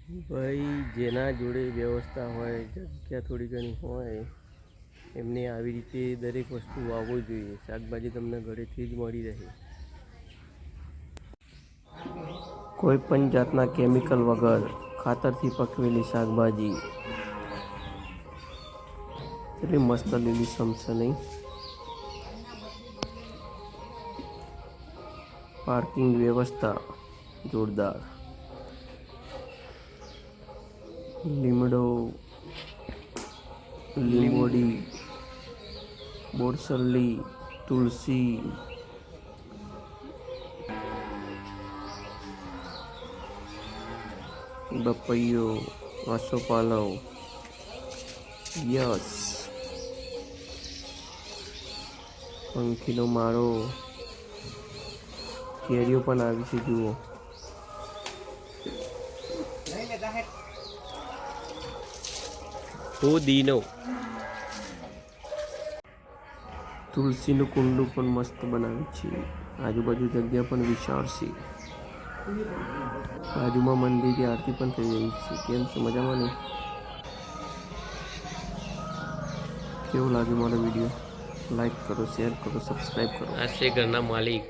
ભાઈ જેના જોડે વ્યવસ્થા હોય, જગ્યા થોડી ઘણી હોય, એમને આવી રીતે દરેક વસ્તુ વાવવું જોઈએ. શાકભાજી તમને ઘરેથી જ મળી રહે. કોઈ પણ જાતના કેમિકલ વગર ખાતરથી પકવેલી શાકભાજી એટલી મસ્ત લીલી સમશે નહીં. પાર્કિંગ વ્યવસ્થા જોરદાર. લીમડો, લીંબોડી, બોરસલ્લી, તુલસી, બપૈયો, આસોપાલવ, યસ, પંખીનો માળો, કેરીઓ પણ આવી છે જુઓ. પુદીનો, તુલસીનું કુંડું પણ મસ્ત બનાવ્યું છે. આજુબાજુ જગ્યા પણ વિશાળ છે. બાજુમાં મંદિરની આરતી પણ થઈ રહી છે. કેમ છે, મજામાં ને? કેવું લાગ્યું મારો વિડીયો? લાઈક કરો, શેર કરો, સબસ્ક્રાઈબ કરો. આ છે ઘરના માલિક.